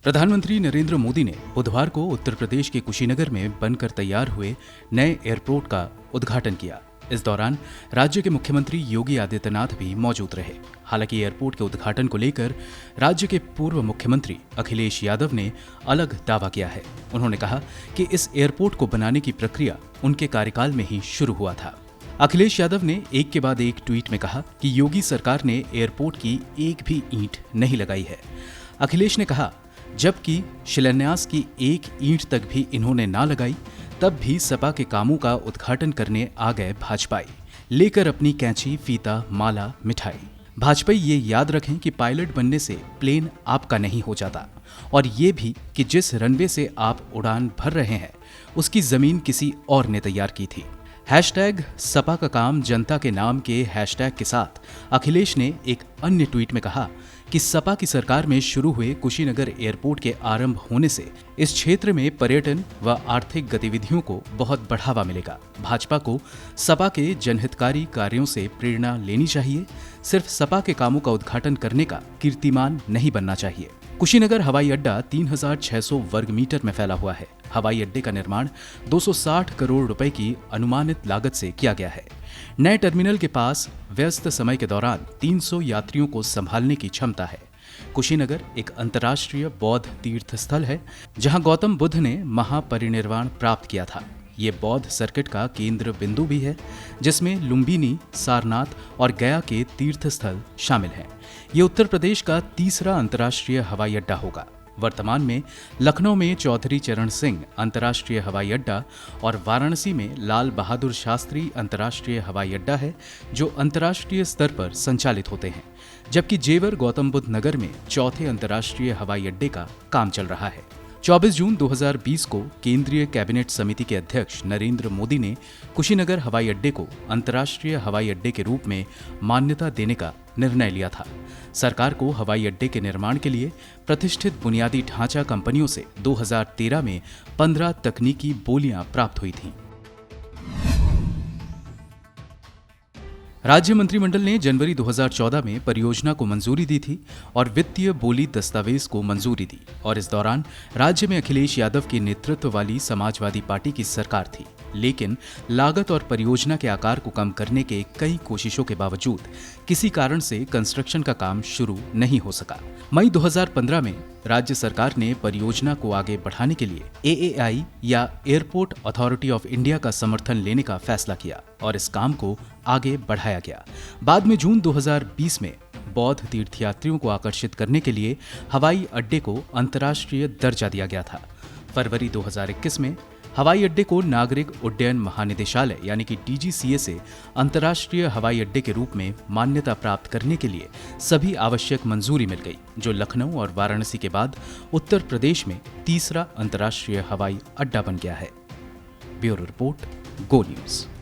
प्रधानमंत्री नरेंद्र मोदी ने बुधवार को उत्तर प्रदेश के कुशीनगर में बनकर तैयार हुए नए एयरपोर्ट का उद्घाटन किया। इस दौरान राज्य के मुख्यमंत्री योगी आदित्यनाथ भी मौजूद रहे। हालांकि एयरपोर्ट के उद्घाटन को लेकर राज्य के पूर्व मुख्यमंत्री अखिलेश यादव ने अलग दावा किया है। उन्होंने कहा कि इस एयरपोर्ट को बनाने की प्रक्रिया उनके कार्यकाल में ही शुरू हुआ था। अखिलेश यादव ने एक के बाद एक ट्वीट में कहा कि योगी सरकार ने एयरपोर्ट की एक भी ईंट नहीं लगाई है। अखिलेश ने कहा, जबकि शिलान्यास की एक ईंट तक भी इन्होंने ना लगाई, तब भी सपा के कामों का उद्घाटन करने आ गए भाजपाई, लेकर अपनी कैंची, फीता, माला, मिठाई। भाजपाई ये याद रखें कि पायलट बनने से प्लेन आपका नहीं हो जाता, और ये भी कि जिस रनवे से आप उड़ान भर रहे हैं उसकी जमीन किसी और ने तैयार की थी। हैशटैग सपा का काम जनता के नाम के हैशटैग के साथ अखिलेश ने एक अन्य ट्वीट में कहा कि सपा की सरकार में शुरू हुए कुशीनगर एयरपोर्ट के आरंभ होने से इस क्षेत्र में पर्यटन व आर्थिक गतिविधियों को बहुत बढ़ावा मिलेगा। भाजपा को सपा के जनहितकारी कार्यों से प्रेरणा लेनी चाहिए। सिर्फ सपा के कामों का उद्घाटन करने का कीर्तिमान नहीं बनना चाहिए। कुशीनगर हवाई अड्डा 3600 वर्ग मीटर में फैला हुआ है। हवाई अड्डे का निर्माण 260 करोड़ रुपए की अनुमानित लागत से किया गया है। नए टर्मिनल के पास व्यस्त समय के दौरान 300 यात्रियों को संभालने की क्षमता है। कुशीनगर एक अंतर्राष्ट्रीय बौद्ध तीर्थ स्थल है, जहां गौतम बुद्ध ने महापरिनिर्वाण प्राप्त किया था। ये बौद्ध सर्किट का केंद्र बिंदु भी है, जिसमें लुम्बिनी, सारनाथ और गया के तीर्थ स्थल शामिल हैं। ये उत्तर प्रदेश का तीसरा अंतर्राष्ट्रीय हवाई अड्डा होगा। वर्तमान में लखनऊ में चौधरी चरण सिंह अंतर्राष्ट्रीय हवाई अड्डा और वाराणसी में लाल बहादुर शास्त्री अंतर्राष्ट्रीय हवाई अड्डा है, जो अंतर्राष्ट्रीय स्तर पर संचालित होते हैं, जबकि जेवर गौतम बुद्ध नगर में चौथे अंतर्राष्ट्रीय हवाई अड्डे का काम चल रहा है। 24 जून 2020 को केंद्रीय कैबिनेट समिति के अध्यक्ष नरेंद्र मोदी ने कुशीनगर हवाई अड्डे को अंतर्राष्ट्रीय हवाई अड्डे के रूप में मान्यता देने का निर्णय लिया था। सरकार को हवाई अड्डे के निर्माण के लिए प्रतिष्ठित बुनियादी ढांचा कंपनियों से 2013 में 15 तकनीकी बोलियां प्राप्त हुई थीं। राज्य मंत्रिमंडल ने जनवरी 2014 में परियोजना को मंजूरी दी थी और वित्तीय बोली दस्तावेज को मंजूरी दी, और इस दौरान राज्य में अखिलेश यादव के नेतृत्व वाली समाजवादी पार्टी की सरकार थी। लेकिन लागत और परियोजना के आकार को कम करने के कई कोशिशों के बावजूद किसी कारण से कंस्ट्रक्शन का काम शुरू नहीं हो सका। मई 2015 में राज्य सरकार ने परियोजना को आगे बढ़ाने के लिए AAI या एयरपोर्ट अथॉरिटी ऑफ इंडिया का समर्थन लेने का फैसला किया और इस काम को आगे बढ़ाया गया। बाद में जून 2020 में बौद्ध तीर्थयात्रियों को आकर्षित करने के लिए हवाई अड्डे को अंतर्राष्ट्रीय दर्जा दिया गया था। फरवरी 2021 में हवाई अड्डे को नागरिक उड्डयन महानिदेशालय यानी कि DGCA से अंतर्राष्ट्रीय हवाई अड्डे के रूप में मान्यता प्राप्त करने के लिए सभी आवश्यक मंजूरी मिल गई, जो लखनऊ और वाराणसी के बाद उत्तर प्रदेश में तीसरा अंतर्राष्ट्रीय हवाई अड्डा बन गया है। ब्यूरो रिपोर्ट, गो न्यूज़।